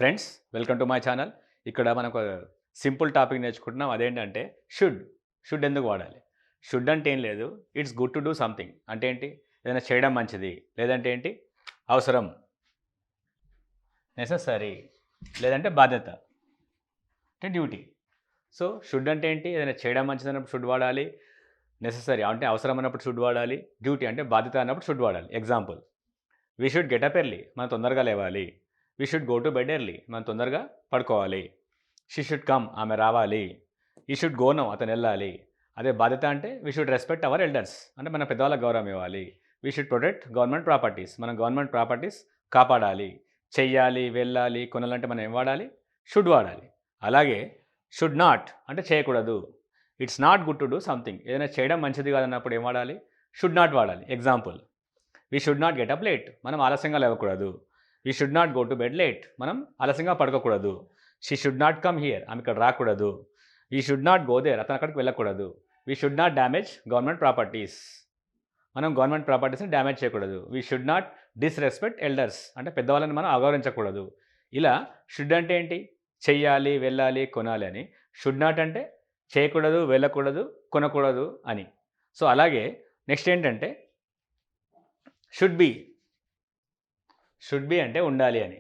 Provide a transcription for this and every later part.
Friends, welcome to my channel. ఇక్కడ మనం ఒక సింపుల్ టాపిక్ నేర్చుకుంటున్నాం. అదేంటంటే షుడ్ ఎందుకు వాడాలి? షుడ్ అంటే ఏం లేదు, it's good to do something అంటే ఏంటి? ఏదైనా చేయడం మంచిది, లేదంటే ఏంటి అవసరం, నెససరీ, లేదంటే బాధ్యత అంటే డ్యూటీ. సో షుడ్ అంటే ఏంటి? ఏదైనా చేయడం మంచిది అన్నప్పుడు షుడ్ వాడాలి, నెససరీ అంటే అవసరం అన్నప్పుడు షుడ్ వాడాలి, డ్యూటీ అంటే బాధ్యత అన్నప్పుడు షుడ్ వాడాలి. Example, we should get up early, మనం తొందరగా లేవాలి. We should go to bed early, మనం తొందరగా పడుకోవాలి. షీ షుడ్ కమ్, ఆమె రావాలి. ఈ షుడ్ గో నౌ, అతను వెళ్ళాలి. అదే బాధ్యత అంటే we should respect hour elders, అంటే మన పెద్దవాళ్ళకి గౌరవం ఇవ్వాలి. We should protect government properties, మనం గవర్నమెంట్ ప్రాపర్టీస్ కాపాడాలి. చెయ్యాలి, వెళ్ళాలి, కొనాలంటే మనం ఏం వాడాలి? షుడ్ వాడాలి. అలాగే షుడ్ నాట్ అంటే చేయకూడదు. It's not good to do something, ఏదైనా చేయడం మంచిది కాదన్నప్పుడు ఏం వాడాలి? షుడ్ నాట్ వాడాలి. Example, we should not get up late, మనం ఆలస్యంగా లేవకూడదు. We should not go to bed late, మనం ఆలస్యంగా పడుకోకూడదు. She should not come here, ఆమె ఇక్కడ రాకూడదు. We should not go there, అతను అక్కడికి వెళ్ళకూడదు. We should not damage government properties, మనం గవర్నమెంట్ ప్రాపర్టీస్ని డ్యామేజ్ చేయకూడదు. We should not disrespect elders, అంటే పెద్దవాళ్ళని మనం అగౌరవించకూడదు. ఇలా షుడ్ అంటే ఏంటి? చెయ్యాలి, వెళ్ళాలి, కొనాలి అని. షుడ్ నాట్ అంటే చేయకూడదు, వెళ్ళకూడదు, కొనకూడదు అని. సో అలాగే నెక్స్ట్ ఏంటంటే షుడ్ బి. షుడ్ బి అంటే ఉండాలి అని,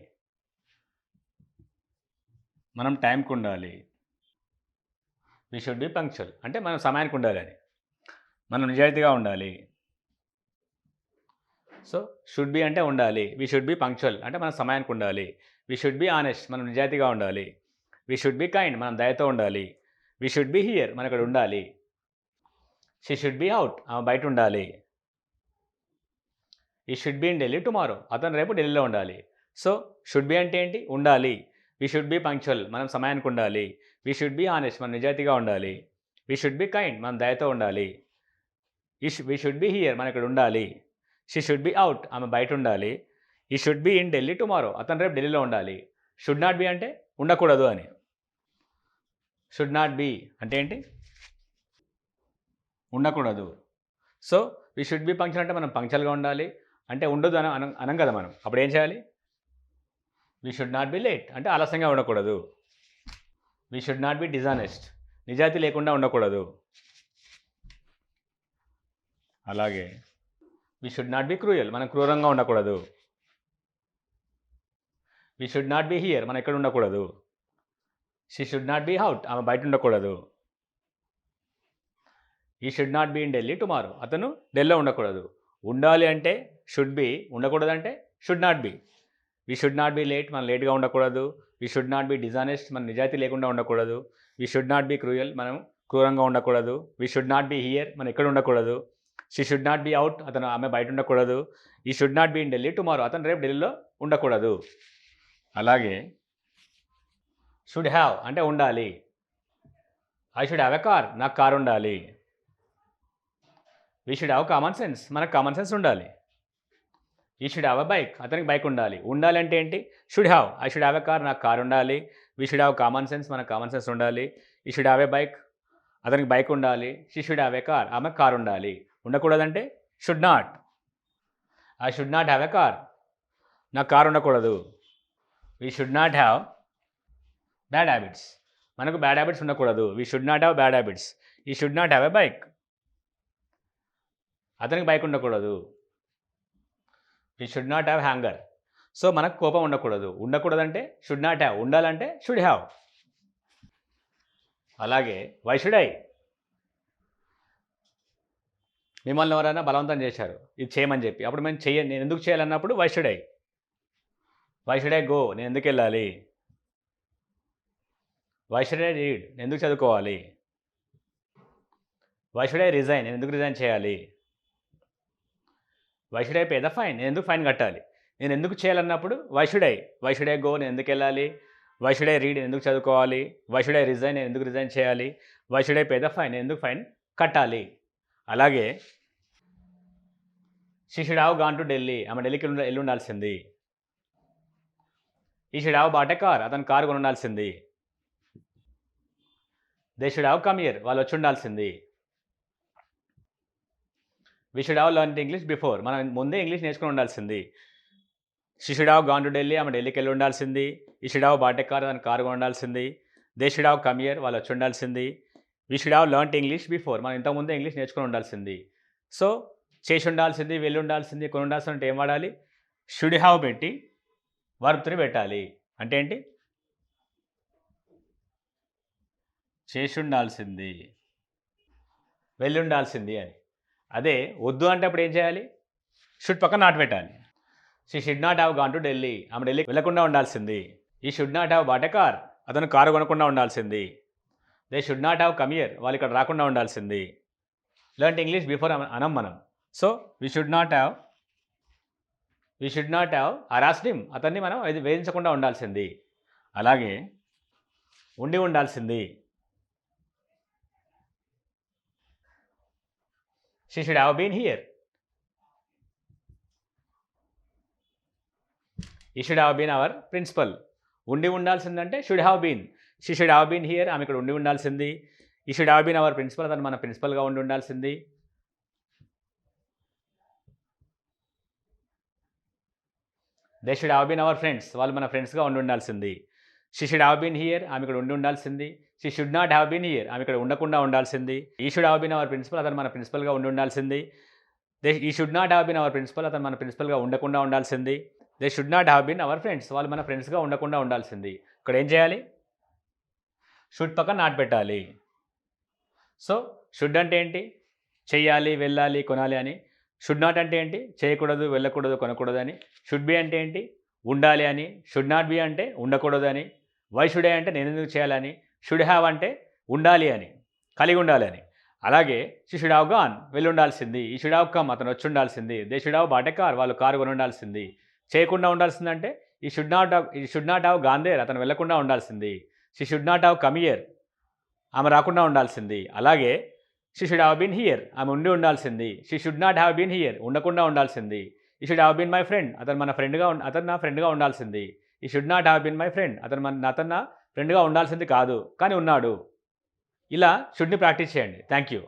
మనం టైంకి ఉండాలి. వీ షుడ్ బి పంక్చువల్ అంటే మనం సమయానికి ఉండాలి అని, మనం నిజాయితీగా ఉండాలి. సో షుడ్ బి అంటే ఉండాలి. వీ షుడ్ బి పంక్చువల్ అంటే మనం సమయానికి ఉండాలి. వీ షుడ్ బి ఆనెస్ట్, మనం నిజాయితీగా ఉండాలి. వీ షుడ్ బి కైండ్, మనం దయతో ఉండాలి. వీ షుడ్ బి హియర్, మనం ఇక్కడ ఉండాలి. షీ షుడ్ బి అవుట్, ఆమె బయట ఉండాలి. He should be in Delhi tomorrow, అతను రేపు ఢిల్లీలో ఉండాలి. సో షుడ్ బి అంటే ఏంటి? ఉండాలి. వీ షుడ్ బి పంక్చువల్, మనం సమయానికి ఉండాలి. వీ షుడ్ బి ఆనెస్ట్, మనం నిజాయితీగా ఉండాలి. వీ షుడ్ బి కైండ్, మనం దయతో ఉండాలి. వీ షుడ్ బి హియర్, మనం ఇక్కడ ఉండాలి. షీ షుడ్ బి అవుట్, ఆమె బయట ఉండాలి. He should be in Delhi tomorrow, అతను రేపు ఢిల్లీలో ఉండాలి. షుడ్ నాట్ బి అంటే ఉండకూడదు అని. షుడ్ నాట్ బి అంటే ఏంటి? ఉండకూడదు. So we should be punctual అంటే మనం పంక్చువల్గా ఉండాలి. అంటే ఉండదు అని అనం కదా మనం. అప్పుడు ఏం చేయాలి? We should not be late అంటే ఆలస్యంగా ఉండకూడదు. We should not be dishonest, నిజాయితీ లేకుండా ఉండకూడదు. అలాగే we should not be cruel, మనం క్రూరంగా ఉండకూడదు. We should not be here, మనం ఎక్కడ ఉండకూడదు. She should not be out, ఆమె బయట ఉండకూడదు. ఈ should not be in Delhi tomorrow, అతను ఢిల్లీలో ఉండకూడదు. ఉండాలి అంటే షుడ్ బి, ఉండకూడదు అంటే should not be. We should not be late, మనం లేట్గా ఉండకూడదు. We should not be dishonest, మనం నిజాయితీ లేకుండా ఉండకూడదు. We should not be cruel, మనం క్రూరంగా ఉండకూడదు. We should not be here, మనం ఎక్కడ ఉండకూడదు. She should not be out, ఆమె బయట ఉండకూడదు. ఈ should not be in Delhi tomorrow, అతను రేపు ఢిల్లీలో ఉండకూడదు. అలాగే షుడ్ హ్యావ్ అంటే ఉండాలి. I should have a car, నాకు కారు ఉండాలి. We should have common sense, మనకు కామన్ సెన్స్ ఉండాలి. He should have a bike, అతనికి బైక్ ఉండాలి. ఉండాలి అంటే ఏంటి? Should have, I should have a car, నాకు కార్ ఉండాలి. We should have common sense, మనకు కామన్ సెన్స్ ఉండాలి. He should have a bike, అతనికి బైక్ ఉండాలి. She should have a car, ఆమెకు కార్ ఉండాలి. ఉండకూడదంటే should not, I should not have a car, నాకు కార్ ఉండకూడదు. We should not have bad habits, మనకు బ్యాడ్ హ్యాబిట్స్ ఉండకూడదు. We should not have bad habits. He should not have a bike, అతనికి bike ఉండకూడదు. We should not have anger, so మనకు కోపం ఉండకూడదు. ఉండకూడదంటే షుడ్ నాట్ హ్యావ్, ఉండాలంటే షుడ్ హ్యావ్. అలాగే వై షుడ్ ఐ, మిమ్మల్ని ఎవరైనా బలవంతం చేశారు ఇది చేయమని చెప్పి, అప్పుడు నేను ఎందుకు చేయాలన్నప్పుడు why should I. Why should I go, నేను ఎందుకు వెళ్ళాలి. వై షుడ్ ఐ రీడ్, నేను ఎందుకు చదువుకోవాలి. వై షుడ్ ఐ రిజైన్, నేను ఎందుకు రిజైన్ చేయాలి. Why should I pay the fine, నేను ఎందుకు ఫైన్ కట్టాలి. నేను ఎందుకు చేయాలన్నప్పుడు వై షుడ్ ఐ గో, నేను ఎందుకు వెళ్ళాలి. వై షుడ్ ఐ రీడ్, నేను ఎందుకు చదువుకోవాలి. వై షుడ్ ఐ రిజైన్, నేను ఎందుకు రిజైన్ చేయాలి. Why should I pay the fine, నేను ఎందుకు ఫైన్ కట్టాలి. అలాగే she should have gone to Delhi, ఆమె ఢిల్లీకి వెళ్ళి ఉండాల్సింది. He should have bought a car, అతను కారు కొని ఉండాల్సింది. They should have come here, వాళ్ళు వచ్చి ఉండాల్సింది. We should have learn English before, మనం ముందే ఇంగ్లీష్ నేర్చుకుని ఉండాల్సింది. She should have gone to Delhi, ఆమె ఢిల్లీకి వెళ్ళి ఉండాల్సింది. He should have bought a car, అతను కారు ఉండాల్సింది. They should have come here, వాళ్ళు వచ్చి ఉండాల్సింది. We should have learned English before, మనం ఇంతకుముందే ఇంగ్లీష్ నేర్చుకుని ఉండాల్సింది. సో చేసి ఉండాల్సింది, వెళ్ళి ఉండాల్సింది, కొని ఉండాల్సింది అంటే ఏం వాడాలి? షుడ్ హ్యావ్ పెట్టి వర్బ్ 3 పెట్టాలి. అంటే ఏంటి? చేసి ఉండాల్సింది, వెళ్ళి ఉండాల్సింది అని. అదే వద్దు అంటే అప్పుడు ఏం చేయాలి? షుడ్ పక్కన నాట్ పెట్టాలి. She should not have gone to Delhi, ఆమె ఢిల్లీకి వెళ్ళకుండా ఉండాల్సింది. He should not have bought a car, అతను కారు కొనకుండా ఉండాల్సింది. They should not have come here, వాళ్ళు ఇక్కడ రాకుండా ఉండాల్సింది. లెర్న్ ఇంగ్లీష్ బిఫోర్ అనం మనం. So we should not have harassed him, అతన్ని మనం వేధించకుండా ఉండాల్సింది. అలాగే ఉండి ఉండాల్సింది. She should have been here. He should have been our principal. ఉండి ఉండాల్సిందంటే should have been. She should have been here, ఆమె ఇక్కడ ఉండి ఉండాల్సింది. He should have been our principal, అతను మన ప్రిన్సిపల్గా ఉండి ఉండాల్సింది. They should have been our friends, వాళ్ళు మన ఫ్రెండ్స్గా ఉండి ఉండాల్సింది. She should have been here, ఆమె ఇక్కడ ఉండి ఉండాల్సింది. She should not have been here, ఆమె ఇక్కడ ఉండకుండా ఉండాల్సింది. He should have been our principal, అతను మన ప్రిన్సిపల్గా ఉండి ఉండాల్సింది. He should not have been our principal, అతను మన ప్రిన్సిపల్గా ఉండకుండా ఉండాల్సింది. They should not have been our friends, వాళ్ళు మన ఫ్రెండ్స్గా ఉండకుండా ఉండాల్సింది. ఇక్కడ ఏం చేయాలి? షుడ్ పక్కన నాట్ పెట్టాలి. సో షుడ్ అంటే ఏంటి? చెయ్యాలి, వెళ్ళాలి, కొనాలి అని. షుడ్ నాట్ అంటే ఏంటి? చేయకూడదు, వెళ్ళకూడదు, కొనకూడదు అని. షుడ్ బి అంటే ఏంటి? ఉండాలి అని. షుడ్ నాట్ బి అంటే ఉండకూడదు అని. వై షుడ్ ఐ అంటే నేను ఎందుకు చేయాలని. షుడ్ హ్యావ్ అంటే ఉండాలి అని, కలిగి ఉండాలి అని. అలాగే షీ షుడ్ హ్యావ్ గాన్, వెళ్ళి ఉండాల్సింది. ఈ షుడ్ హ్యావ్ కమ్, అతను వచ్చి ఉండాల్సింది. They should have bought a car, వాళ్ళు కారు కొని ఉండాల్సింది. చేయకుండా ఉండాల్సిందంటే he should not have gone there, అతను వెళ్ళకుండా ఉండాల్సింది. She should not have come here, ఆమె రాకుండా ఉండాల్సింది. అలాగే she should have been here, ఆమె ఉండి ఉండాల్సింది. She should not have been here, ఉండకుండా ఉండాల్సింది. He should have been my friend, అతను నా ఫ్రెండ్గా ఉండాల్సింది. He should not have been my friend, అతను నా ఫ్రెండ్గా ఉండాల్సింది కాదు, కానీ ఉన్నాడు. ఇలా షుడ్ని ప్రాక్టీస్ చేయండి. Thank you.